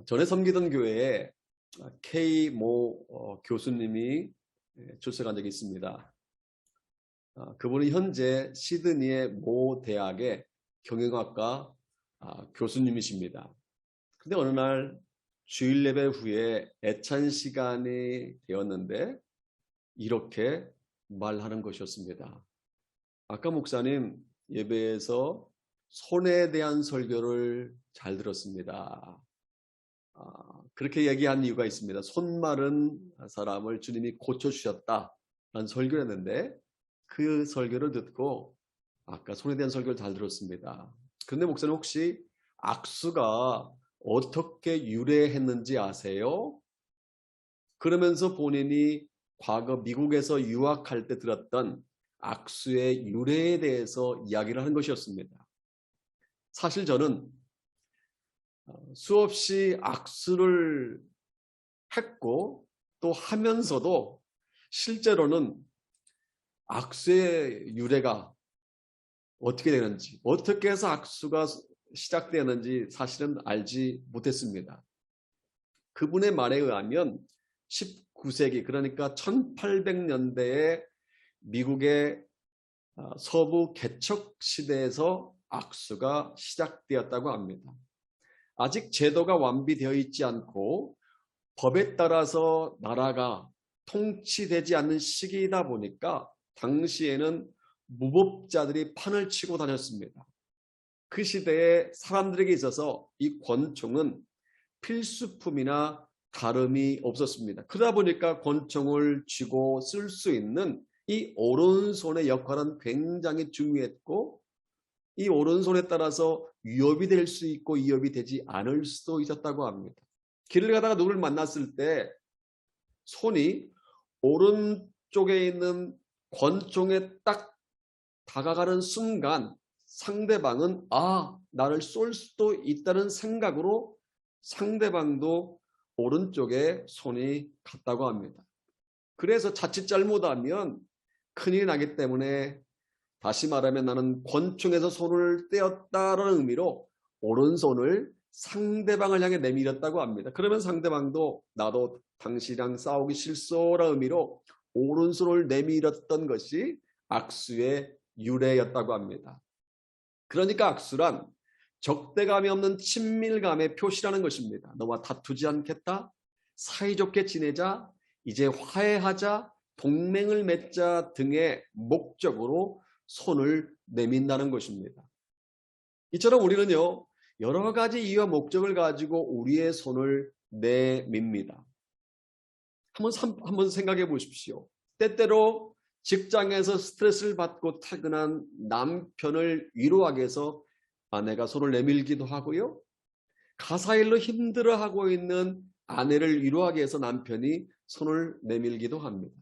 전에 섬기던 교회에 K 모 교수님이 출석한 적이 있습니다. 그분은 현재 시드니의 모 대학의 경영학과 교수님이십니다. 근데 어느 날 주일 예배 후에 애찬 시간이 되었는데 이렇게 말하는 것이었습니다. 아까 목사님 예배에서 손에 대한 설교를 잘 들었습니다. 그렇게 얘기한 이유가 있습니다. 손 마른 사람을 주님이 고쳐주셨다라는 설교를 했는데 그 설교를 듣고 아까 손에 대한 설교를 잘 들었습니다. 그런데 목사님 혹시 악수가 어떻게 유래했는지 아세요? 그러면서 본인이 과거 미국에서 유학할 때 들었던 악수의 유래에 대해서 이야기를 하는 것이었습니다. 사실 저는 수없이 악수를 했고 또 하면서도 실제로는 악수의 유래가 어떻게 되는지, 어떻게 해서 악수가 시작되는지 사실은 알지 못했습니다. 그분의 말에 의하면 19세기 그러니까 1800년대에 미국의 서부 개척 시대에서 악수가 시작되었다고 합니다. 아직 제도가 완비되어 있지 않고 법에 따라서 나라가 통치되지 않는 시기이다 보니까 당시에는 무법자들이 판을 치고 다녔습니다. 그 시대에 사람들에게 있어서 이 권총은 필수품이나 다름이 없었습니다. 그러다 보니까 권총을 쥐고 쓸 수 있는 이 오른손의 역할은 굉장히 중요했고 이 오른손에 따라서 위협이 될 수 있고 위협이 되지 않을 수도 있었다고 합니다. 길을 가다가 누구를 만났을 때 손이 오른쪽에 있는 권총에 딱 다가가는 순간 상대방은 나를 쏠 수도 있다는 생각으로 상대방도 오른쪽에 손이 갔다고 합니다. 그래서 자칫 잘못하면 큰일이 나기 때문에 다시 말하면 나는 권총에서 손을 떼었다라는 의미로 오른손을 상대방을 향해 내밀었다고 합니다. 그러면 상대방도 나도 당신이랑 싸우기 싫소라는 의미로 오른손을 내밀었던 것이 악수의 유래였다고 합니다. 그러니까 악수란 적대감이 없는 친밀감의 표시라는 것입니다. 너와 다투지 않겠다, 사이좋게 지내자, 이제 화해하자, 동맹을 맺자 등의 목적으로 손을 내민다는 것입니다. 이처럼 우리는요, 여러 가지 이유와 목적을 가지고 우리의 손을 내밉니다. 한번 생각해 보십시오. 때때로 직장에서 스트레스를 받고 퇴근한 남편을 위로하기 위해서 아내가 손을 내밀기도 하고요. 가사일로 힘들어하고 있는 아내를 위로하기 위해서 남편이 손을 내밀기도 합니다.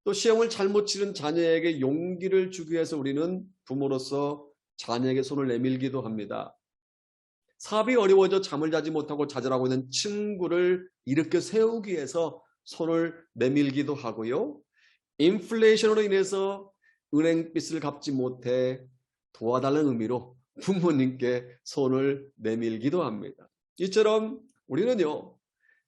또 시험을 잘못 치른 자녀에게 용기를 주기 위해서 우리는 부모로서 자녀에게 손을 내밀기도 합니다. 사업이 어려워져 잠을 자지 못하고 좌절하고 있는 친구를 일으켜 세우기 위해서 손을 내밀기도 하고요. 인플레이션으로 인해서 은행빚을 갚지 못해 도와달라는 의미로 부모님께 손을 내밀기도 합니다. 이처럼 우리는요,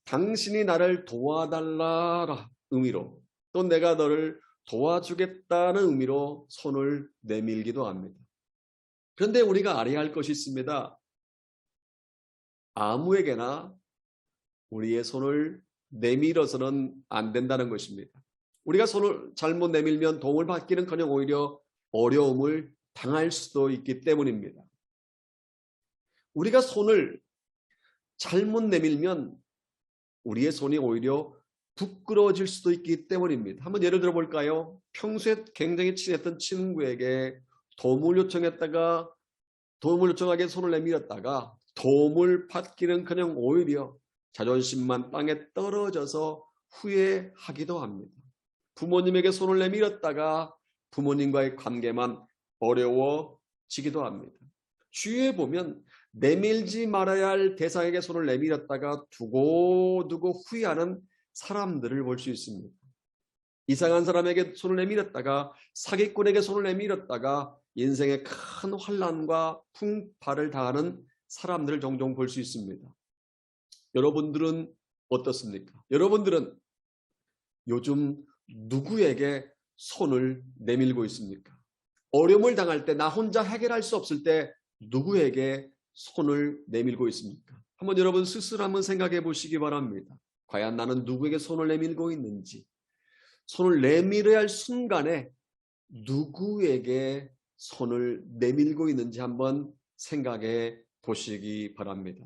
당신이 나를 도와달라라 의미로 또 내가 너를 도와주겠다는 의미로 손을 내밀기도 합니다. 그런데 우리가 알아야 할 것이 있습니다. 아무에게나 우리의 손을 내밀어서는 안 된다는 것입니다. 우리가 손을 잘못 내밀면 도움을 받기는커녕 오히려 어려움을 당할 수도 있기 때문입니다. 우리가 손을 잘못 내밀면 우리의 손이 오히려 부끄러워질 수도 있기 때문입니다. 한번 예를 들어 볼까요? 평소에 굉장히 친했던 친구에게 도움을 요청했다가 도움을 요청하게 손을 내밀었다가 도움을 받기는커녕 오히려 자존심만 땅에 떨어져서 후회하기도 합니다. 부모님에게 손을 내밀었다가 부모님과의 관계만 어려워지기도 합니다. 주위에 보면 내밀지 말아야 할 대상에게 손을 내밀었다가 두고두고 후회하는 사람들을 볼 수 있습니다. 이상한 사람에게 손을 내밀었다가 사기꾼에게 손을 내밀었다가 인생의 큰 환난과 풍파를 당하는 사람들을 종종 볼 수 있습니다. 여러분들은 어떻습니까? 여러분들은 요즘 누구에게 손을 내밀고 있습니까? 어려움을 당할 때, 나 혼자 해결할 수 없을 때 누구에게 손을 내밀고 있습니까? 한번 여러분 스스로 한번 생각해 보시기 바랍니다. 과연 나는 누구에게 손을 내밀고 있는지, 손을 내밀어야 할 순간에 누구에게 손을 내밀고 있는지 한번 생각해 보시기 바랍니다.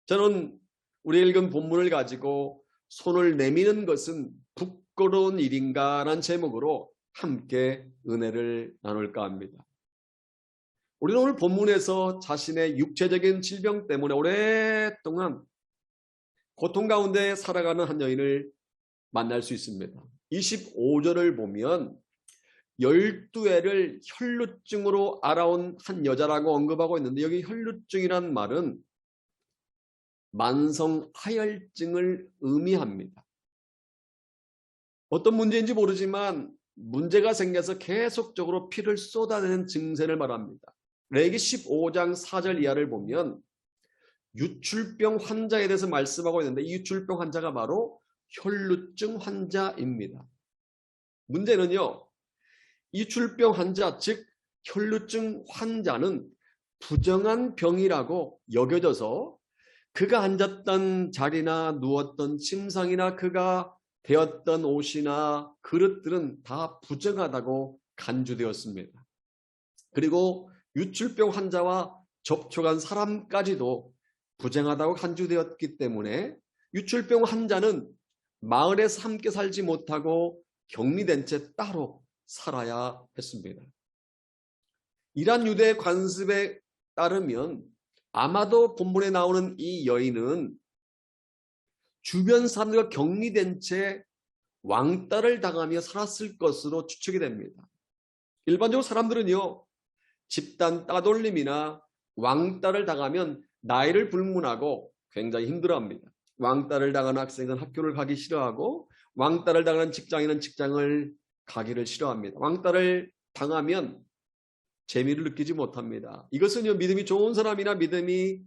저는 우리 읽은 본문을 가지고 손을 내미는 것은 부끄러운 일인가 라는 제목으로 함께 은혜를 나눌까 합니다. 우리는 오늘 본문에서 자신의 육체적인 질병 때문에 오랫동안 고통 가운데 살아가는 한 여인을 만날 수 있습니다. 25절을 보면 12회를 혈루증으로 알아온 한 여자라고 언급하고 있는데, 여기 혈루증이란 말은 만성 하혈증을 의미합니다. 어떤 문제인지 모르지만 문제가 생겨서 계속적으로 피를 쏟아내는 증세를 말합니다. 레위기 15장 4절 이하를 보면 유출병 환자에 대해서 말씀하고 있는데, 이 유출병 환자가 바로 혈루증 환자입니다. 문제는요, 유출병 환자, 즉 혈루증 환자는 부정한 병이라고 여겨져서 그가 앉았던 자리나 누웠던 침상이나 그가 되었던 옷이나 그릇들은 다 부정하다고 간주되었습니다. 그리고 유출병 환자와 접촉한 사람까지도 부정하다고 간주되었기 때문에 유출병 환자는 마을에서 함께 살지 못하고 격리된 채 따로 살아야 했습니다. 이러한 유대 관습에 따르면 아마도 본문에 나오는 이 여인은 주변 사람들과 격리된 채 왕따를 당하며 살았을 것으로 추측이 됩니다. 일반적으로 사람들은요, 집단 따돌림이나 왕따를 당하면 나이를 불문하고 굉장히 힘들어합니다. 왕따를 당한 학생은 학교를 가기 싫어하고, 왕따를 당한 직장인은 직장을 가기를 싫어합니다. 왕따를 당하면 재미를 느끼지 못합니다. 이것은요, 믿음이 좋은 사람이나 믿음이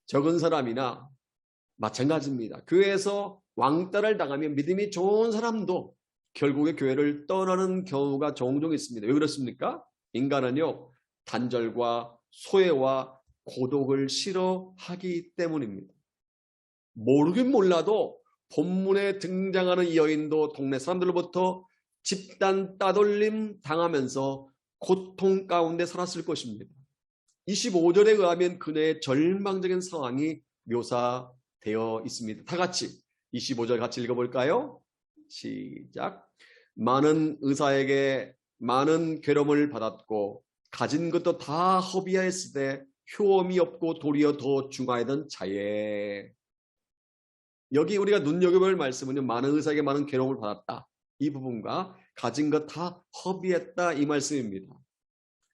적은 사람이나 마찬가지입니다. 교회에서 왕따를 당하면 믿음이 좋은 사람도 결국에 교회를 떠나는 경우가 종종 있습니다. 왜 그렇습니까? 인간은요, 단절과 소외와 고독을 싫어하기 때문입니다. 모르긴 몰라도 본문에 등장하는 이 여인도 동네 사람들로부터 집단 따돌림 당하면서 고통 가운데 살았을 것입니다. 25절에 의하면 그녀의 절망적인 상황이 묘사되어 있습니다. 다 같이 25절 같이 읽어볼까요? 시작. 많은 의사에게 많은 괴로움을 받았고 가진 것도 다 허비하였을 때 효험이 없고 도리어 더 중하였던 자에. 여기 우리가 눈여겨볼 말씀은요, 많은 의사에게 많은 괴로움을 받았다, 이 부분과 가진 것 다 허비했다, 이 말씀입니다.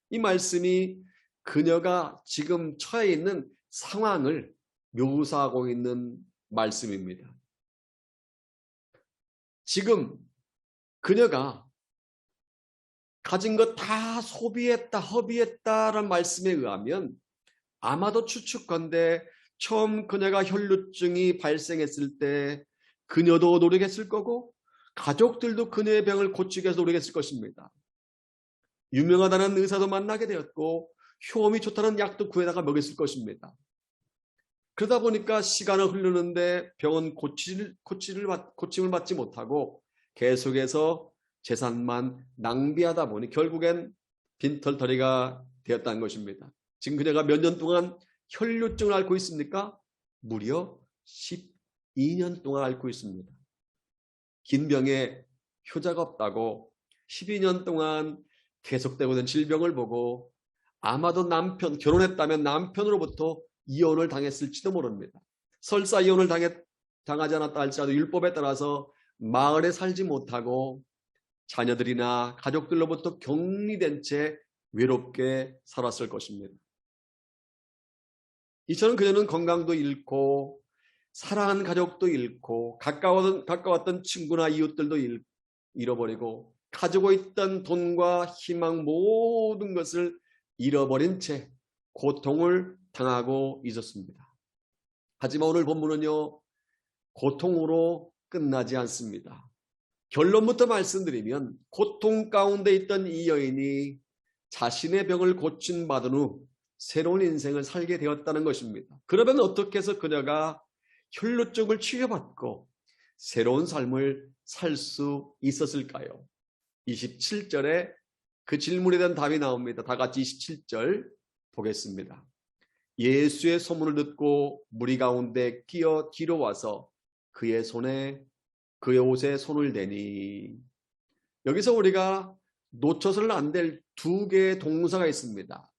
이 말씀이 그녀가 지금 처해 있는 상황을 묘사하고 있는 말씀입니다. 지금 그녀가 가진 것 다 소비했다, 허비했다라는 말씀에 의하면 아마도 추측컨대 처음 그녀가 혈루증이 발생했을 때 그녀도 노력했을 거고 가족들도 그녀의 병을 고치기 위해서 노력했을 것입니다. 유명하다는 의사도 만나게 되었고 효험이 좋다는 약도 구해다가 먹였을 것입니다. 그러다 보니까 시간은 흐르는데 병은 고침을 받지 못하고 계속해서 재산만 낭비하다 보니 결국엔 빈털터리가 되었다는 것입니다. 지금 그녀가 몇 년 동안 혈루증을 앓고 있습니까? 무려 12년 동안 앓고 있습니다. 긴 병에 효자가 없다고 12년 동안 계속되고 있는 질병을 보고 아마도 결혼했다면 남편으로부터 이혼을 당했을지도 모릅니다. 설사 이혼을 당하지 않았다 할지라도 율법에 따라서 마을에 살지 못하고 자녀들이나 가족들로부터 격리된 채 외롭게 살았을 것입니다. 이처럼 그녀는 건강도 잃고 사랑하는 가족도 잃고 가까웠던 친구나 이웃들도 잃어버리고 가지고 있던 돈과 희망 모든 것을 잃어버린 채 고통을 당하고 있었습니다. 하지만 오늘 본문은요, 고통으로 끝나지 않습니다. 결론부터 말씀드리면 고통 가운데 있던 이 여인이 자신의 병을 고침받은 후 새로운 인생을 살게 되었다는 것입니다. 그러면 어떻게 해서 그녀가 혈루증을 치료받고 새로운 삶을 살 수 있었을까요? 27절에 그 질문에 대한 답이 나옵니다. 다 같이 27절 보겠습니다. 예수의 소문을 듣고 무리 가운데 끼어 뒤로 와서 그의 옷에 손을 대니. 여기서 우리가 놓쳐서는 안 될 두 개의 동사가 있습니다.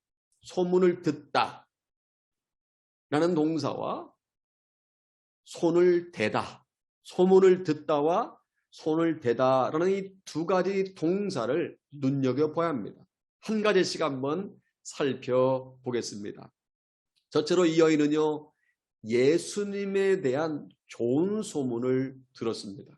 소문을 듣다 라는 동사와 손을 대다. 소문을 듣다와 손을 대다라는 이 두 가지 동사를 눈여겨봐야 합니다. 한 가지씩 한번 살펴보겠습니다. 첫째로 이 여인은요, 예수님에 대한 좋은 소문을 들었습니다.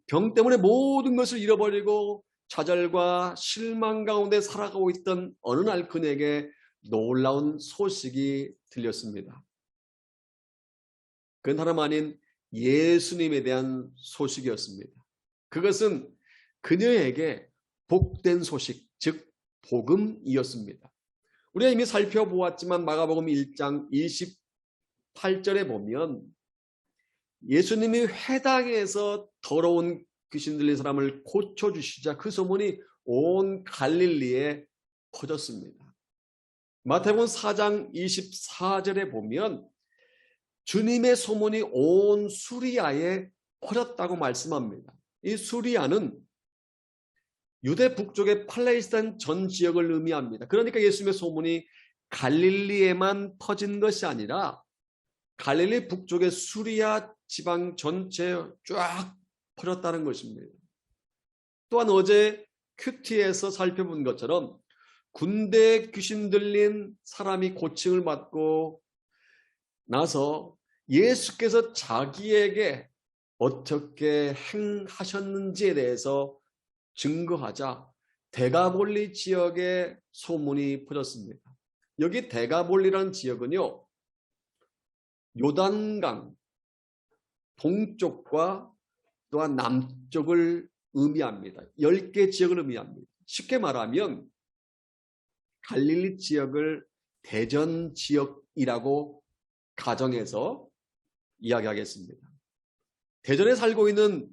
병 때문에 모든 것을 잃어버리고 좌절과 실망 가운데 살아가고 있던 어느 날 그에게 놀라운 소식이 들렸습니다. 그건 다름 아닌 예수님에 대한 소식이었습니다. 그것은 그녀에게 복된 소식, 즉 복음이었습니다. 우리가 이미 살펴보았지만 마가복음 1장 28절에 보면 예수님이 회당에서 더러운 귀신 들린 사람을 고쳐주시자 그 소문이 온 갈릴리에 퍼졌습니다. 마태복음 4장 24절에 보면 주님의 소문이 온 수리아에 퍼졌다고 말씀합니다. 이 수리아는 유대 북쪽의 팔레스타인 전 지역을 의미합니다. 그러니까 예수님의 소문이 갈릴리에만 퍼진 것이 아니라 갈릴리 북쪽의 수리아 지방 전체에 쫙 퍼졌다는 것입니다. 또한 어제 큐티에서 살펴본 것처럼 군대에 귀신 들린 사람이 고침을 받고 나서 예수께서 자기에게 어떻게 행하셨는지에 대해서 증거하자 데가볼리 지역에 소문이 퍼졌습니다. 여기 데가볼리라는 지역은요, 요단강 동쪽과 또한 남쪽을 의미합니다. 10개 지역을 의미합니다. 쉽게 말하면 갈릴리 지역을 대전 지역이라고 가정해서 이야기하겠습니다. 대전에 살고 있는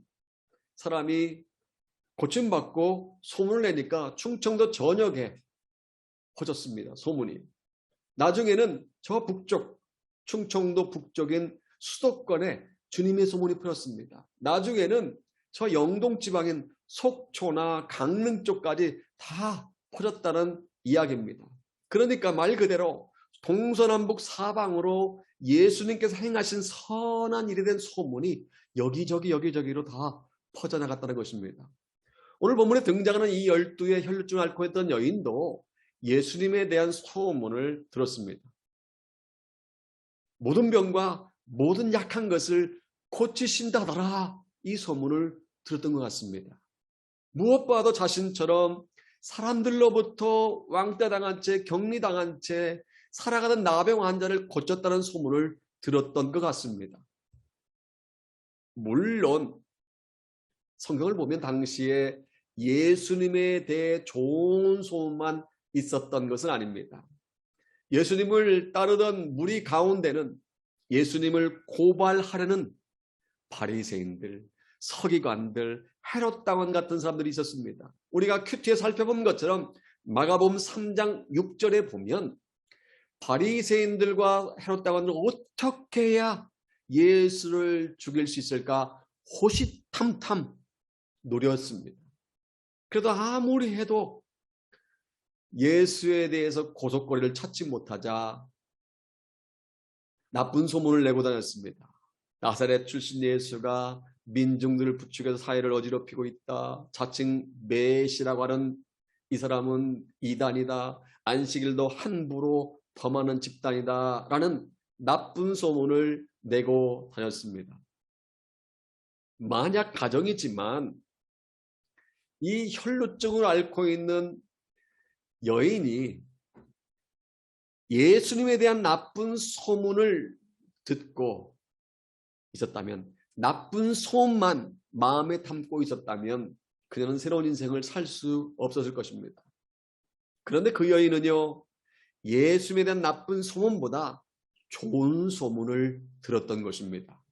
사람이 고침받고 소문을 내니까 충청도 전역에 퍼졌습니다. 소문이. 나중에는 저 북쪽, 충청도 북쪽인 수도권에 주님의 소문이 퍼졌습니다. 나중에는 저 영동 지방인 속초나 강릉 쪽까지 다 퍼졌다는 이야기입니다. 그러니까 말 그대로 동서남북 사방으로 예수님께서 행하신 선한 일에 대한 소문이 여기저기로 다 퍼져나갔다는 것입니다. 오늘 본문에 등장하는 이 12의 혈루증을 앓고 있던 여인도 예수님에 대한 소문을 들었습니다. 모든 병과 모든 약한 것을 고치신다더라, 이 소문을 들었던 것 같습니다. 무엇보다도 자신처럼 사람들로부터 왕따당한 채 격리당한 채 살아가던 나병 환자를 고쳤다는 소문을 들었던 것 같습니다. 물론 성경을 보면 당시에 예수님에 대해 좋은 소문만 있었던 것은 아닙니다. 예수님을 따르던 무리 가운데는 예수님을 고발하려는 바리새인들, 서기관들, 헤롯 당원 같은 사람들이 있었습니다. 우리가 큐티에 살펴본 것처럼 마가복음 3장 6절에 보면 바리새인들과 헤롯 당원은 어떻게 해야 예수를 죽일 수 있을까 호시탐탐 노렸습니다. 그래도 아무리 해도 예수에 대해서 고속거리를 찾지 못하자 나쁜 소문을 내고 다녔습니다. 나사렛 출신 예수가 민중들을 부추겨서 사회를 어지럽히고 있다. 자칭 메시라고 하는 이 사람은 이단이다. 안식일도 함부로 범하는 집단이다. 라는 나쁜 소문을 내고 다녔습니다. 만약 가정이지만 이 혈루증을 앓고 있는 여인이 예수님에 대한 나쁜 소문을 듣고 있었다면, 나쁜 소문만 마음에 담고 있었다면 그녀는 새로운 인생을 살 수 없었을 것입니다. 그런데 그 여인은요, 예수님에 대한 나쁜 소문보다 좋은 소문을 들었던 것입니다.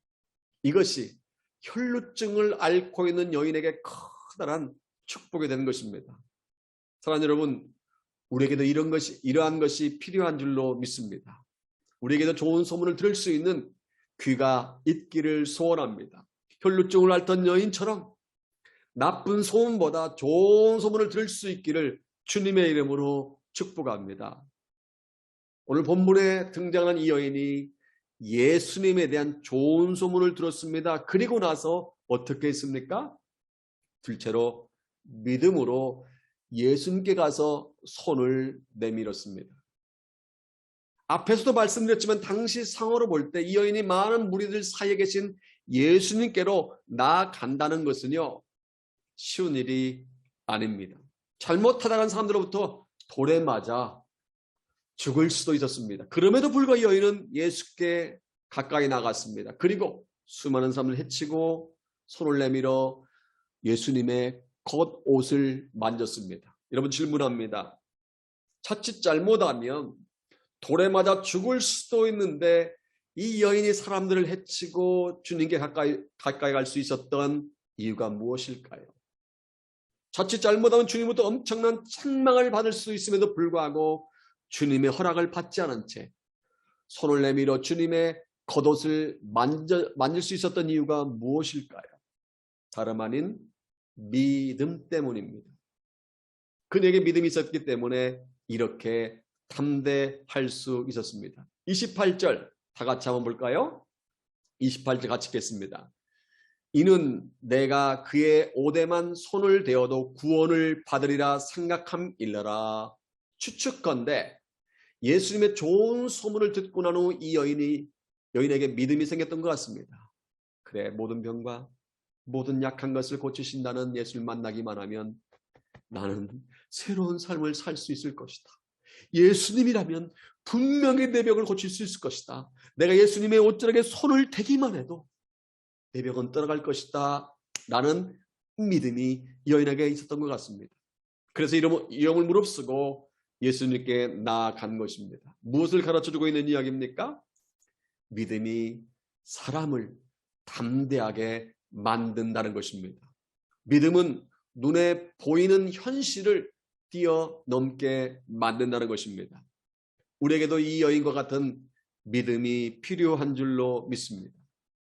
이것이 혈루증을 앓고 있는 여인에게 커다란 축복이 되는 것입니다. 사랑하는 여러분, 우리에게도 이러한 것이 필요한 줄로 믿습니다. 우리에게도 좋은 소문을 들을 수 있는 귀가 있기를 소원합니다. 혈루증을 앓던 여인처럼 나쁜 소문보다 좋은 소문을 들을 수 있기를 주님의 이름으로 축복합니다. 오늘 본문에 등장한 이 여인이 예수님에 대한 좋은 소문을 들었습니다. 그리고 나서 어떻게 했습니까? 둘째로 믿음으로 예수님께 가서 손을 내밀었습니다. 앞에서도 말씀드렸지만 당시 상황으로 볼 때 이 여인이 많은 무리들 사이에 계신 예수님께로 나아간다는 것은요, 쉬운 일이 아닙니다. 잘못 타당한 사람들로부터 돌에 맞아 죽을 수도 있었습니다. 그럼에도 불구하고 이 여인은 예수께 가까이 나갔습니다. 그리고 수많은 사람을 해치고 손을 내밀어 예수님의 겉옷을 만졌습니다. 여러분, 질문합니다. 자칫 잘못하면 돌에 맞아 죽을 수도 있는데 이 여인이 사람들을 해치고 주님께 가까이 갈 수 있었던 이유가 무엇일까요? 자칫 잘못하면 주님부터 엄청난 책망을 받을 수 있음에도 불구하고 주님의 허락을 받지 않은 채 손을 내밀어 주님의 겉옷을 만질 수 있었던 이유가 무엇일까요? 다름 아닌 믿음 때문입니다. 그녀에게 믿음이 있었기 때문에 이렇게 담대할 수 있었습니다. 28절 다 같이 한번 볼까요? 28절 같이 읽겠습니다. 이는 내가 그의 옷에만 손을 대어도 구원을 받으리라 생각함일러라. 추측컨대 예수님의 좋은 소문을 듣고 난 후 이 여인에게 믿음이 생겼던 것 같습니다. 그래, 모든 병과 모든 약한 것을 고치신다는 예수를 만나기만 하면 나는 새로운 삶을 살 수 있을 것이다. 예수님이라면 분명히 내 병을 고칠 수 있을 것이다. 내가 예수님의 옷자락에 손을 대기만 해도 내 병은 떠나갈 것이다 라는 믿음이 여인에게 있었던 것 같습니다. 그래서 이 영을 무릅쓰고 예수님께 나아간 것입니다. 무엇을 가르쳐주고 있는 이야기입니까? 믿음이 사람을 담대하게 만든다는 것입니다. 믿음은 눈에 보이는 현실을 뛰어넘게 만든다는 것입니다. 우리에게도 이 여인과 같은 믿음이 필요한 줄로 믿습니다.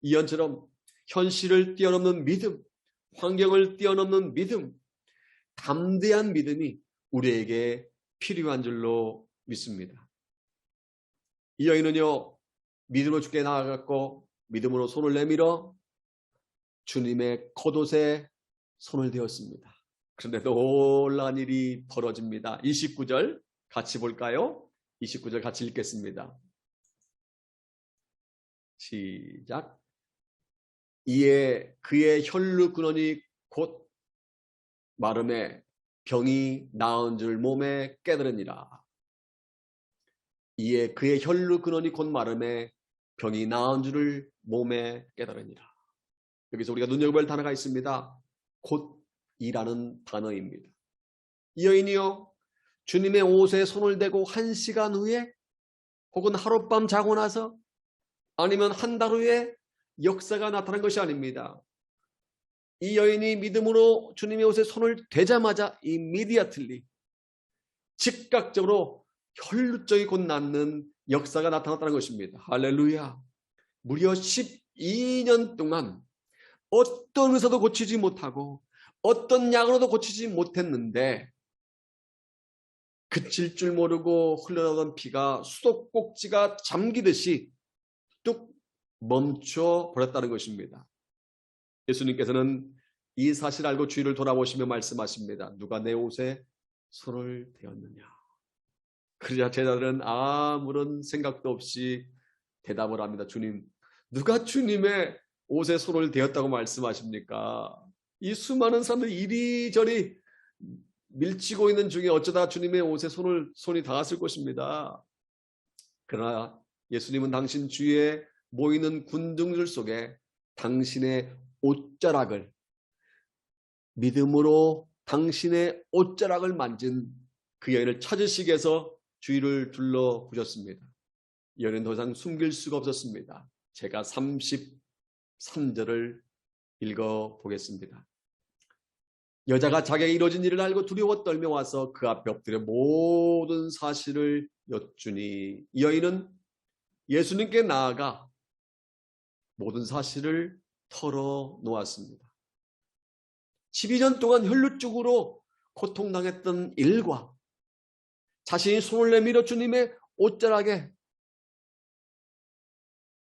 이 여인처럼 현실을 뛰어넘는 믿음, 환경을 뛰어넘는 믿음, 담대한 믿음이 우리에게 필요한 줄로 믿습니다. 이 여인은요, 믿음으로 주께 나아갔고 믿음으로 손을 내밀어 주님의 겉옷에 손을 대었습니다. 그런데 놀라운 일이 벌어집니다. 29절 같이 볼까요? 29절 같이 읽겠습니다. 시작. 이에 그의 혈루 근원이 곧 마름에 병이 나은 줄 몸에 깨달으니라. 이에 그의 혈루 근원이 곧 마름에 병이 나은 줄을 몸에 깨달으니라. 여기서 우리가 눈여겨볼 단어가 있습니다. 곧이라는 단어입니다. 이 여인이요, 주님의 옷에 손을 대고 1시간 후에 혹은 하룻밤 자고 나서 아니면 한 달 후에 역사가 나타난 것이 아닙니다. 이 여인이 믿음으로 주님의 옷에 손을 대자마자 immediately 즉각적으로 혈루증이 곧 낫는 역사가 나타났다는 것입니다. 할렐루야. 무려 12년 동안 어떤 의사도 고치지 못하고 어떤 약으로도 고치지 못했는데 그칠 줄 모르고 흘러나오던 피가 수도꼭지가 잠기듯이 뚝 멈춰 버렸다는 것입니다. 예수님께서는 이 사실을 알고 주위를 돌아보시며 말씀하십니다. 누가 내 옷에 손을 대었느냐. 그러자 제자들은 아무런 생각도 없이 대답을 합니다. 주님, 누가 주님의 옷에 손을 대었다고 말씀하십니까? 이 수많은 사람들이 이리저리 밀치고 있는 중에 어쩌다 주님의 옷에 손이 닿았을 것입니다. 그러나 예수님은 당신 주위에 모이는 군중들 속에 당신의 옷자락을, 믿음으로 당신의 옷자락을 만진 그 여인을 찾으시기 위해서 주위를 둘러보셨습니다. 여인은 더 이상 숨길 수가 없었습니다. 제가 33절을 읽어보겠습니다. 여자가 자기가 이루어진 일을 알고 두려워 떨며 와서 그 앞에 엎드려 모든 사실을 여쭈니, 이 여인은 예수님께 나아가 모든 사실을 털어놓았습니다. 12년 동안 혈루증으로 고통당했던 일과 자신이 손을 내밀어 주님의 옷자락에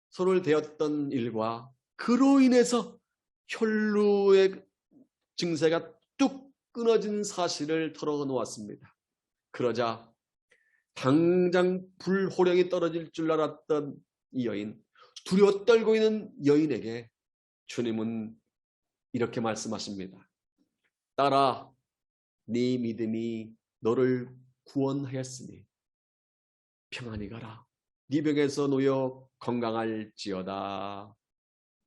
손을 대었던 일과 그로 인해서 혈루의 증세가 뚝 끊어진 사실을 털어놓았습니다. 그러자 당장 불호령이 떨어질 줄 알았던 이 여인, 두려워 떨고 있는 여인에게 주님은 이렇게 말씀하십니다. 딸아, 네 믿음이 너를 구원하였으니 평안히 가라. 네 병에서 놓여 건강할지어다.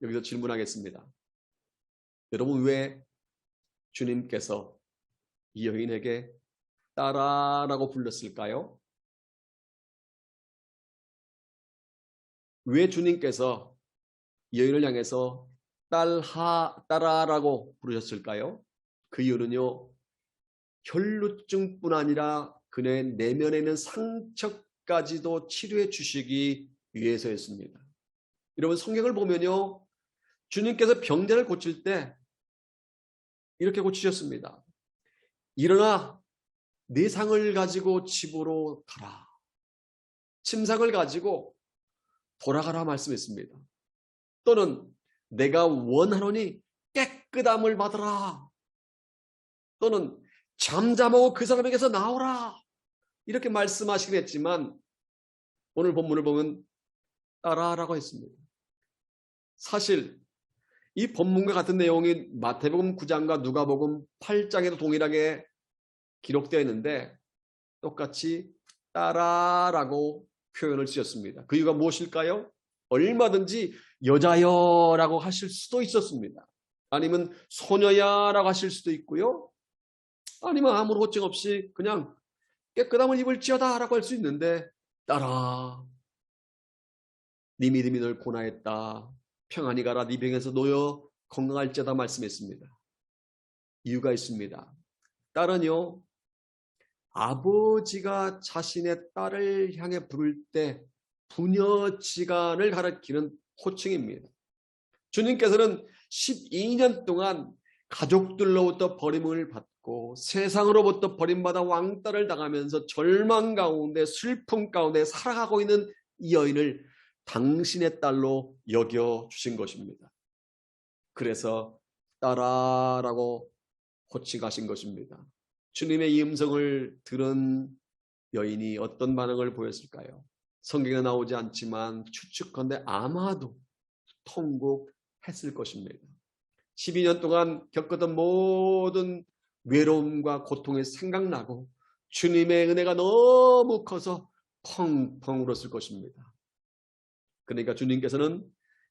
여기서 질문하겠습니다. 여러분, 왜 주님께서 이 여인에게 딸아라고 불렀을까요? 왜 주님께서 이 여인을 향해서 딸아라고 부르셨을까요? 그 이유는요, 혈루증뿐 아니라 그의 내면에 있는 상처까지도 치료해 주시기 위해서였습니다. 여러분, 성경을 보면요, 주님께서 병자를 고칠 때 이렇게 고치셨습니다. 일어나 네 상을 가지고 집으로 가라. 침상을 가지고 돌아가라 말씀했습니다. 또는 내가 원하노니 깨끗함을 받으라. 또는 잠잠하고 그 사람에게서 나오라. 이렇게 말씀하시긴 했지만 오늘 본문을 보면 따라라고 했습니다. 사실 이 본문과 같은 내용이 마태복음 9장과 누가복음 8장에도 동일하게 기록되어 있는데 똑같이 따라라고 표현을 쓰셨습니다. 그 이유가 무엇일까요? 얼마든지 여자여라고 하실 수도 있었습니다. 아니면 소녀야라고 하실 수도 있고요. 아니면 아무 호칭 없이 그냥 깨끗함을 입을지어다라고 할 수 있는데, 따라 네 믿음이 널 구원하였다. 평안히 가라. 네 병에서 놓여 건강할지어다 말씀했습니다. 이유가 있습니다. 딸은요, 아버지가 자신의 딸을 향해 부를 때 부녀지간을 가리키는 호칭입니다. 주님께서는 12년 동안 가족들로부터 버림을 받고 세상으로부터 버림받아 왕따를 당하면서 절망 가운데 슬픔 가운데 살아가고 있는 이 여인을 당신의 딸로 여겨주신 것입니다. 그래서 딸아라고 호칭하신 것입니다. 주님의 이 음성을 들은 여인이 어떤 반응을 보였을까요? 성경에 나오지 않지만 추측컨대 아마도 통곡했을 것입니다. 12년 동안 겪었던 모든 외로움과 고통이 생각나고 주님의 은혜가 너무 커서 펑펑 울었을 것입니다. 그러니까 주님께서는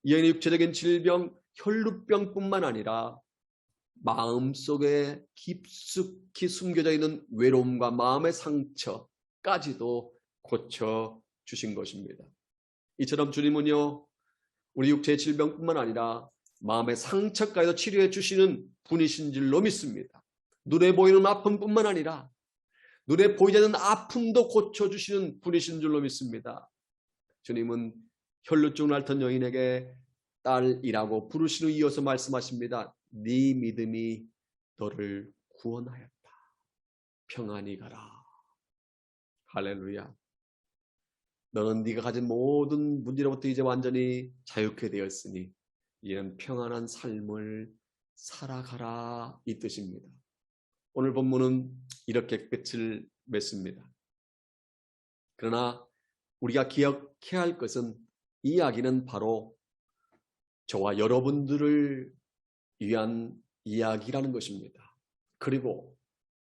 이 여인의 육체적인 질병, 혈루병뿐만 아니라 마음속에 깊숙이 숨겨져 있는 외로움과 마음의 상처까지도 고쳐주신 것입니다. 이처럼 주님은요, 우리 육체의 질병뿐만 아니라 마음의 상처까지도 치료해 주시는 분이신 줄로 믿습니다. 눈에 보이는 아픔뿐만 아니라 눈에 보이지 않는 아픔도 고쳐주시는 분이신 줄로 믿습니다. 주님은 혈루증을 앓던 여인에게 딸이라고 부르시는 이어서 말씀하십니다. 네 믿음이 너를 구원하였다. 평안히 가라. 할렐루야. 너는 네가 가진 모든 문제로부터 이제 완전히 자유케 되었으니 이는 평안한 삶을 살아가라 이 뜻입니다. 오늘 본문은 이렇게 끝을 맺습니다. 그러나 우리가 기억해야 할 것은 이 이야기는 바로 저와 여러분들을 위한 이야기라는 것입니다. 그리고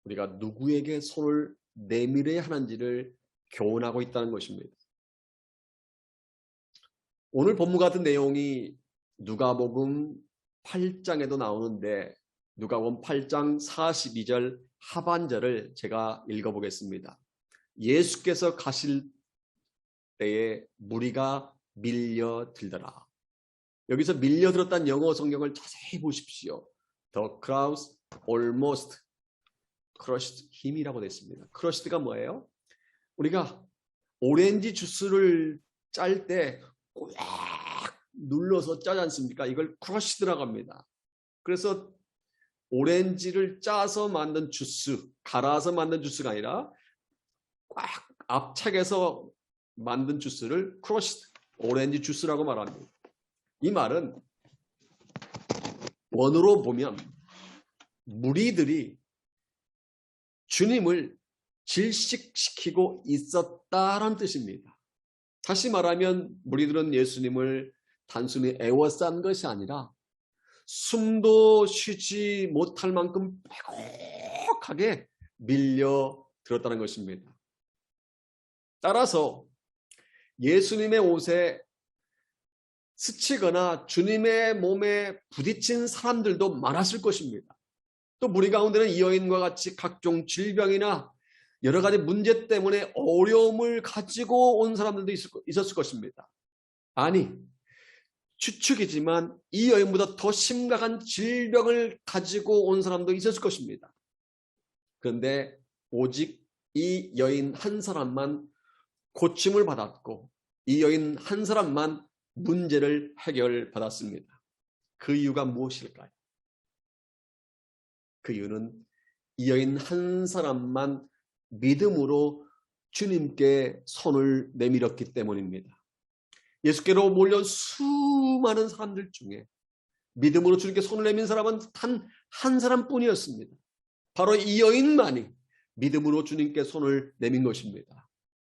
우리가 누구에게 손을 내밀어야 하는지를 교훈하고 있다는 것입니다. 오늘 본문 같은 내용이 누가복음 8장에도 나오는데 누가복음 8장 42절 하반절을 제가 읽어보겠습니다. 예수께서 가실 때에 무리가 밀려들더라. 여기서 밀려들었다는 영어 성경을 자세히 보십시오. The crowds almost crushed him이라고 되어 있습니다. crushed가 뭐예요? 우리가 오렌지 주스를 짤 때 꽉 눌러서 짜지 않습니까? 이걸 crushed라고 합니다. 그래서 오렌지를 짜서 만든 주스, 갈아서 만든 주스가 아니라 꽉 압착해서 만든 주스를 crushed, 오렌지 주스라고 말합니다. 이 말은 원어로 보면 무리들이 주님을 질식시키고 있었다라는 뜻입니다. 다시 말하면 무리들은 예수님을 단순히 애워싼 것이 아니라 숨도 쉬지 못할 만큼 빼곡하게 밀려들었다는 것입니다. 따라서 예수님의 옷에 스치거나 주님의 몸에 부딪힌 사람들도 많았을 것입니다. 또 무리 가운데는 이 여인과 같이 각종 질병이나 여러 가지 문제 때문에 어려움을 가지고 온 사람들도 있었을 것입니다. 아니, 추측이지만 이 여인보다 더 심각한 질병을 가지고 온 사람도 있었을 것입니다. 그런데 오직 이 여인 한 사람만 고침을 받았고 이 여인 한 사람만 문제를 해결받았습니다. 그 이유가 무엇일까요? 그 이유는 이 여인 한 사람만 믿음으로 주님께 손을 내밀었기 때문입니다. 예수께로 몰려온 수많은 사람들 중에 믿음으로 주님께 손을 내민 사람은 단 한 사람뿐이었습니다. 바로 이 여인만이 믿음으로 주님께 손을 내민 것입니다.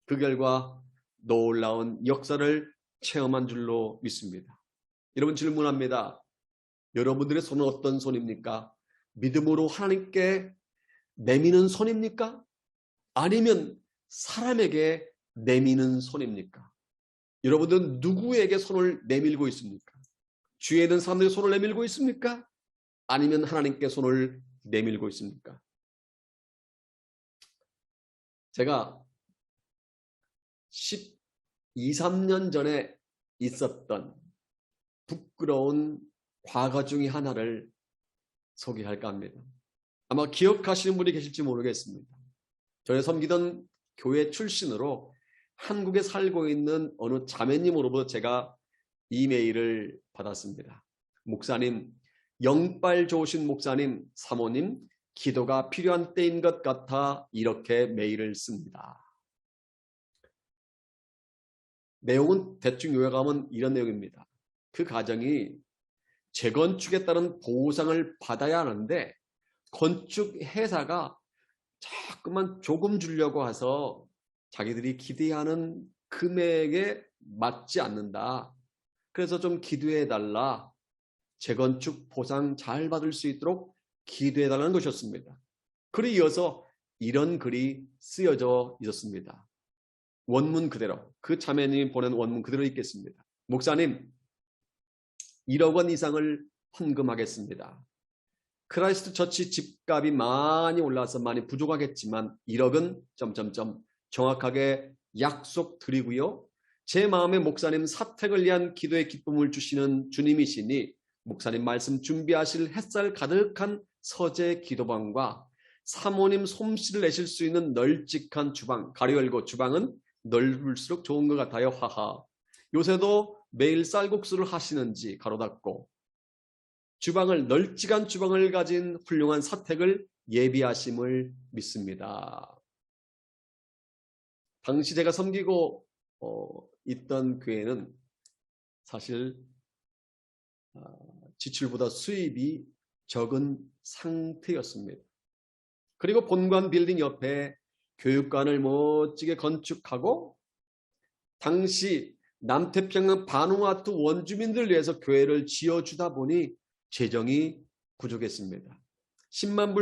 그 결과 놀라운 역사를 체험한 줄로 믿습니다. 여러분 질문합니다. 여러분들의 손은 어떤 손입니까? 믿음으로 하나님께 내미는 손입니까? 아니면 사람에게 내미는 손입니까? 여러분들은 누구에게 손을 내밀고 있습니까? 주위에 있는 사람들에게 손을 내밀고 있습니까? 아니면 하나님께 손을 내밀고 있습니까? 제가 12, 13년 전에 있었던 부끄러운 과거 중의 하나를 소개할까 합니다. 아마 기억하시는 분이 계실지 모르겠습니다. 저희 섬기던 교회 출신으로 한국에 살고 있는 어느 자매님으로부터 제가 이메일을 받았습니다. 목사님, 영빨 좋으신 목사님, 사모님, 기도가 필요한 때인 것 같아 이렇게 메일을 씁니다. 내용은 대충 요약하면 이런 내용입니다. 그 가정이 재건축에 따른 보상을 받아야 하는데 건축 회사가 자꾸만 조금 주려고 해서 자기들이 기대하는 금액에 맞지 않는다. 그래서 좀 기도해달라. 재건축 보상 잘 받을 수 있도록 기도해달라는 것이었습니다. 글이 이어서 이런 글이 쓰여져 있었습니다. 원문 그대로, 그 자매님이 보낸 원문 그대로 읽겠습니다. 목사님, 1억 원 이상을 헌금하겠습니다. 크라이스트 처치 집값이 많이 올라서 많이 부족하겠지만 1억은 정확하게 약속드리고요. 제 마음에 목사님 사택을 위한 기도의 기쁨을 주시는 주님이시니 목사님 말씀 준비하실 햇살 가득한 서재 기도방과 사모님 솜씨를 내실 수 있는 널찍한 주방, 가려 열고 주방은 넓을수록 좋은 것 같아요. 하하. 요새도 매일 쌀국수를 하시는지 가로 닫고 주방을 널찍한 주방을 가진 훌륭한 사택을 예비하심을 믿습니다. 당시 제가 섬기고 있던 교회는 사실 지출보다 수입이 적은 상태였습니다. 그리고 본관 빌딩 옆에 교육관을 멋지게 건축하고 당시 남태평양 바누아투 원주민들 위해서 교회를 지어주다 보니 재정이 부족했습니다. 15만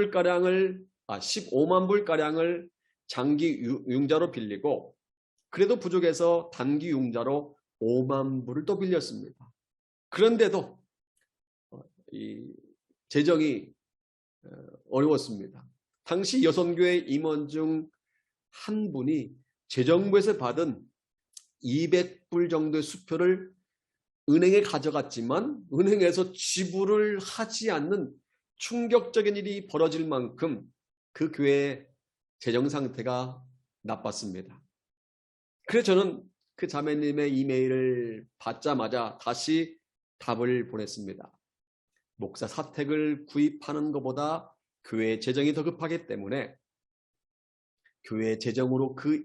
불가량을 장기 융자로 빌리고 그래도 부족해서 단기 융자로 5만 불을 또 빌렸습니다. 그런데도 이 재정이 어려웠습니다. 당시 여선교회 임원 중 한 분이 재정부에서 받은 200불 정도의 수표를 은행에 가져갔지만 은행에서 지불을 하지 않는 충격적인 일이 벌어질 만큼 그 교회의 재정 상태가 나빴습니다. 그래서 저는 그 자매님의 이메일을 받자마자 다시 답을 보냈습니다. 목사 사택을 구입하는 것보다 교회 재정이 더 급하기 때문에 교회 재정으로 그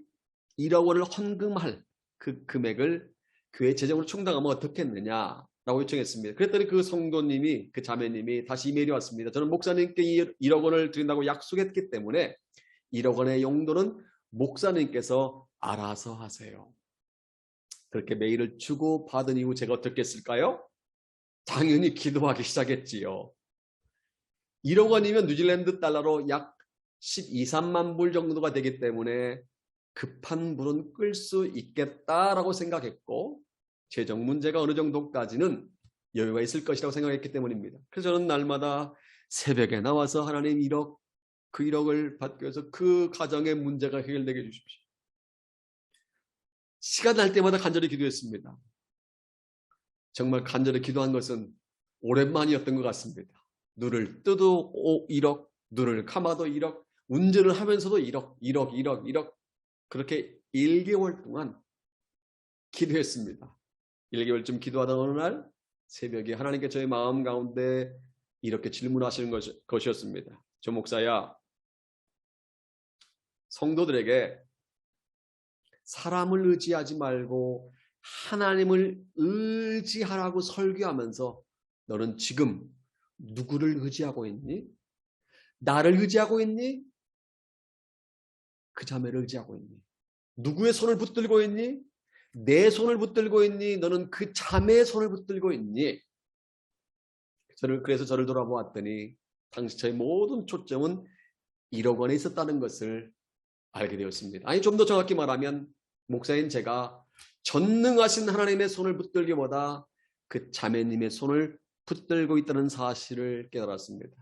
1억 원을 헌금할 그 금액을 교회 재정으로 충당하면 어떻겠느냐라고 요청했습니다. 그랬더니 그 성도님이, 그 자매님이 다시 이메일이 왔습니다. 저는 목사님께 1억 원을 드린다고 약속했기 때문에 1억 원의 용도는 목사님께서 알아서 하세요. 그렇게 메일을 주고 받은 이후 제가 어떻게 했을까요? 당연히 기도하기 시작했지요. 1억 원이면 뉴질랜드 달러로 약 12, 13만 불 정도가 되기 때문에 급한 불은 끌 수 있겠다라고 생각했고 재정 문제가 어느 정도까지는 여유가 있을 것이라고 생각했기 때문입니다. 그래서 저는 날마다 새벽에 나와서 하나님 1억, 그 1억을 받기 위해서 그 가정의 문제가 해결되게 해주십시오. 시간 날 때마다 간절히 기도했습니다. 정말 간절히 기도한 것은 오랜만이었던 것 같습니다. 눈을 뜨도 1억, 눈을 감아도 1억, 운전을 하면서도 1억. 그렇게 1개월 동안 기도했습니다. 1개월쯤 기도하던 어느 날 새벽에 하나님께 저의 마음 가운데 이렇게 질문하시는 것이었습니다. 조 목사야, 성도들에게 사람을 의지하지 말고 하나님을 의지하라고 설교하면서 너는 지금 누구를 의지하고 있니? 나를 의지하고 있니? 그 자매를 의지하고 있니? 누구의 손을 붙들고 있니? 내 손을 붙들고 있니? 너는 그 자매의 손을 붙들고 있니? 그래서 저를 돌아보았더니 당시 저의 모든 초점은 1억 원에 있었다는 것을 알게 되었습니다. 아니, 좀 더 정확히 말하면 목사인 제가 전능하신 하나님의 손을 붙들기보다 그 자매님의 손을 붙들고 있다는 사실을 깨달았습니다.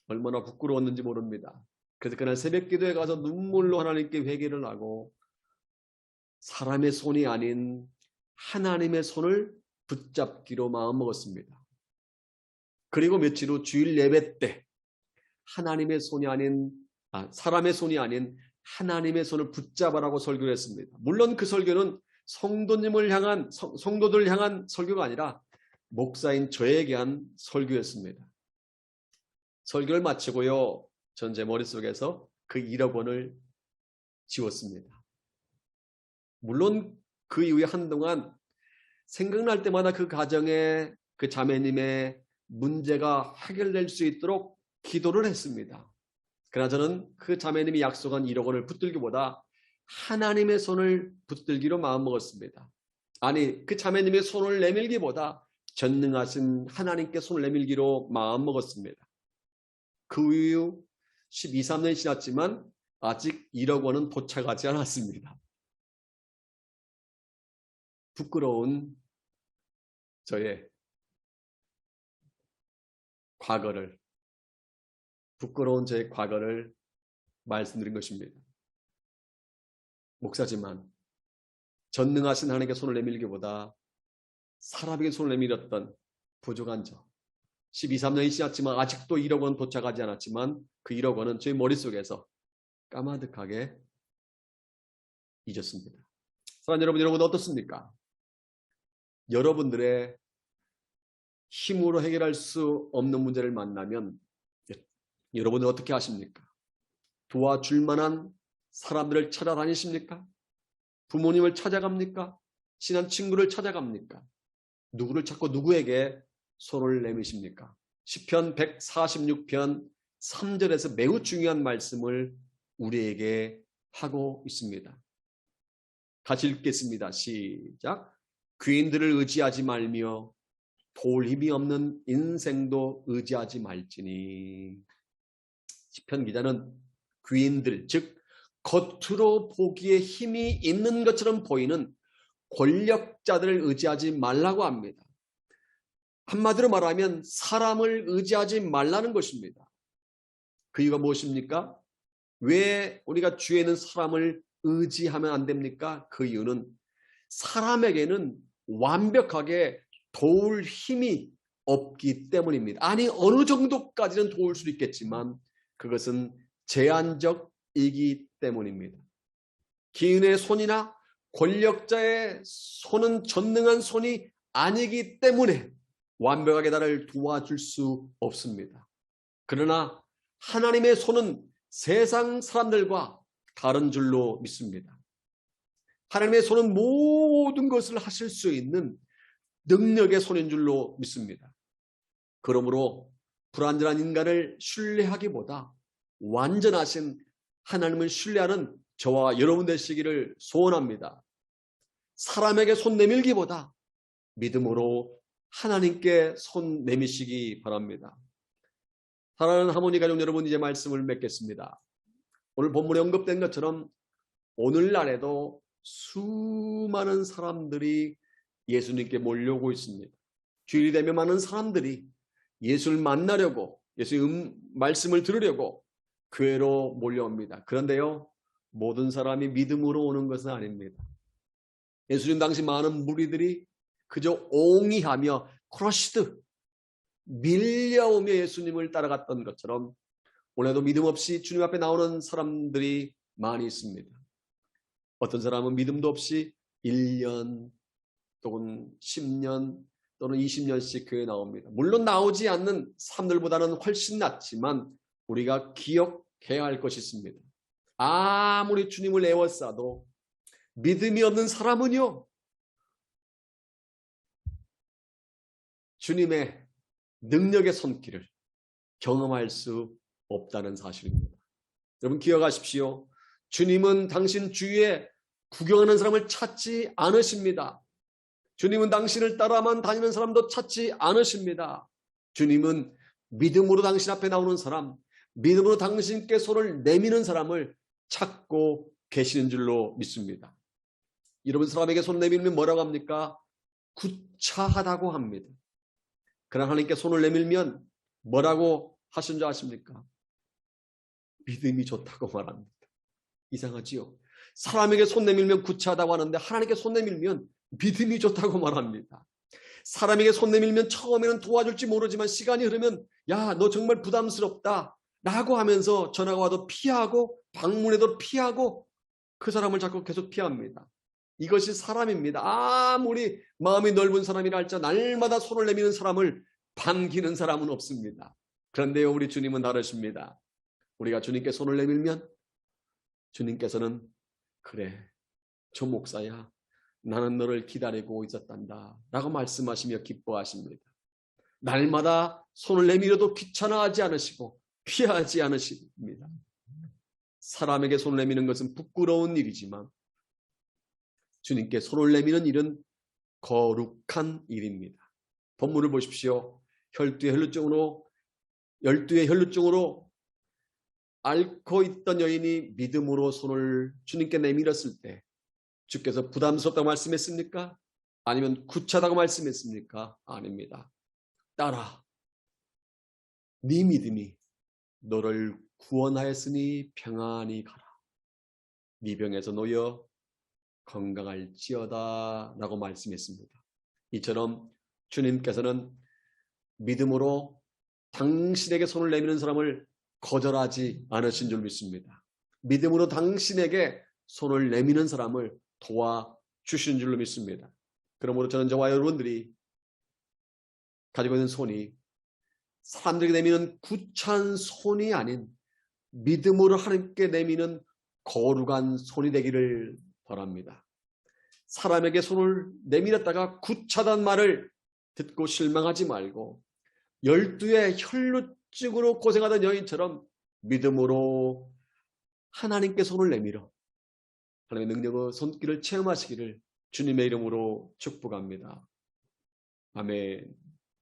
얼마나 부끄러웠는지 모릅니다. 그래서 그날 새벽 기도에 가서 눈물로 하나님께 회개를 하고 사람의 손이 아닌 하나님의 손을 붙잡기로 마음먹었습니다. 그리고 며칠 후 주일 예배 때 사람의 손이 아닌 하나님의 손을 붙잡아라고 설교를 했습니다. 물론 그 설교는 성도들 향한 설교가 아니라 목사인 저에게 한 설교였습니다. 설교를 마치고요, 전 제 머릿속에서 그 1억 원을 지웠습니다. 물론 그 이후에 한동안 생각날 때마다 그 가정에 그 자매님의 문제가 해결될 수 있도록 기도를 했습니다. 그러나 저는 그 자매님이 약속한 1억 원을 붙들기보다 하나님의 손을 붙들기로 마음먹었습니다. 아니, 그 자매님의 손을 내밀기보다 전능하신 하나님께 손을 내밀기로 마음먹었습니다. 그 이후 12, 13년이 지났지만 아직 1억 원은 도착하지 않았습니다. 부끄러운 저의 과거를 말씀드린 것입니다. 목사지만 전능하신 하나님께 손을 내밀기보다 사람에게 손을 내밀었던 부족한 저 12, 13년이 지났지만 아직도 1억 원 도착하지 않았지만 그 1억 원은 제 머릿속에서 까마득하게 잊었습니다. 사랑하는 여러분 어떻습니까? 여러분들의 힘으로 해결할 수 없는 문제를 만나면 여러분은 어떻게 하십니까? 도와줄 만한 사람들을 찾아다니십니까? 부모님을 찾아갑니까? 친한 친구를 찾아갑니까? 누구를 찾고 누구에게 손을 내미십니까? 시편 146편 3절에서 매우 중요한 말씀을 우리에게 하고 있습니다. 같이 읽겠습니다. 시작. 귀인들을 의지하지 말며 도울 힘이 없는 인생도 의지하지 말지니. 시편 기자는 귀인들, 즉 겉으로 보기에 힘이 있는 것처럼 보이는 권력자들을 의지하지 말라고 합니다. 한마디로 말하면 사람을 의지하지 말라는 것입니다. 그 이유가 무엇입니까? 왜 우리가 주위에 있는 사람을 의지하면 안 됩니까? 그 이유는 사람에게는 완벽하게 도울 힘이 없기 때문입니다. 아니, 어느 정도까지는 도울 수 있겠지만 그것은 제한적이기 때문입니다. 기인의 손이나 권력자의 손은 전능한 손이 아니기 때문에 완벽하게 나를 도와줄 수 없습니다. 그러나 하나님의 손은 세상 사람들과 다른 줄로 믿습니다. 하나님의 손은 모든 것을 하실 수 있는 능력의 손인 줄로 믿습니다. 그러므로 불완전한 인간을 신뢰하기보다 완전하신 하나님을 신뢰하는 저와 여러분 되시기를 소원합니다. 사람에게 손 내밀기보다 믿음으로 하나님께 손 내미시기 바랍니다. 사랑하는 하모니 가족 여러분, 이제 말씀을 맺겠습니다. 오늘 본문에 언급된 것처럼 오늘날에도 수많은 사람들이 예수님께 몰려오고 있습니다. 주일이 되면 많은 사람들이 예수를 만나려고, 예수의 말씀을 들으려고 교회로 몰려옵니다. 그런데요, 모든 사람이 믿음으로 오는 것은 아닙니다. 예수님 당시 많은 무리들이 그저 옹이하며 크러시드, 밀려오며 예수님을 따라갔던 것처럼 오늘도 믿음 없이 주님 앞에 나오는 사람들이 많이 있습니다. 어떤 사람은 믿음도 없이 1년 또는 10년 또는 20년씩 교회에 나옵니다. 물론 나오지 않는 사람들보다는 훨씬 낫지만 우리가 기억해야 할 것이 있습니다. 아무리 주님을 애워싸도 믿음이 없는 사람은요, 주님의 능력의 손길을 경험할 수 없다는 사실입니다. 여러분 기억하십시오. 주님은 당신 주위에 구경하는 사람을 찾지 않으십니다. 주님은 당신을 따라만 다니는 사람도 찾지 않으십니다. 주님은 믿음으로 당신 앞에 나오는 사람, 믿음으로 당신께 손을 내미는 사람을 찾고 계시는 줄로 믿습니다. 여러분 사람에게 손 내밀면 뭐라고 합니까? 구차하다고 합니다. 그러나 하나님께 손을 내밀면 뭐라고 하신 줄 아십니까? 믿음이 좋다고 말합니다. 이상하지요? 사람에게 손 내밀면 구차하다고 하는데 하나님께 손 내밀면 믿음이 좋다고 말합니다. 사람에게 손 내밀면 처음에는 도와줄지 모르지만 시간이 흐르면 야, 너 정말 부담스럽다 라고 하면서 전화가 와도 피하고 방문해도 피하고 그 사람을 자꾸 계속 피합니다. 이것이 사람입니다. 아무리 마음이 넓은 사람이라 할지 날마다 손을 내미는 사람을 반기는 사람은 없습니다. 그런데요, 우리 주님은 다르십니다. 우리가 주님께 손을 내밀면 주님께서는 그래, 저 목사야, 나는 너를 기다리고 있었단다 라고 말씀하시며 기뻐하십니다. 날마다 손을 내밀어도 귀찮아하지 않으시고 피하지 않으십니다. 사람에게 손을 내미는 것은 부끄러운 일이지만 주님께 손을 내미는 일은 거룩한 일입니다. 본문을 보십시오. 열두의 혈루증으로 앓고 있던 여인이 믿음으로 손을 주님께 내밀었을 때 주께서 부담스럽다고 말씀했습니까? 아니면 구차하다고 말씀했습니까? 아닙니다. 딸아, 네 믿음이 너를 구원하였으니 평안히 가라. 네 병에서 놓여 건강할지어다 라고 말씀했습니다. 이처럼 주님께서는 믿음으로 당신에게 손을 내미는 사람을 거절하지 않으신 줄 믿습니다. 믿음으로 당신에게 손을 내미는 사람을 도와주신 줄로 믿습니다. 그러므로 저는 저와 여러분들이 가지고 있는 손이 사람들에게 내미는 구차한 손이 아닌 믿음으로 하나님께 내미는 거룩한 손이 되기를 바랍니다. 사람에게 손을 내밀었다가 구차단 말을 듣고 실망하지 말고 12의 혈루증으로 고생하던 여인처럼 믿음으로 하나님께 손을 내밀어 하나님의 능력의 손길을 체험하시기를 주님의 이름으로 축복합니다. 아멘.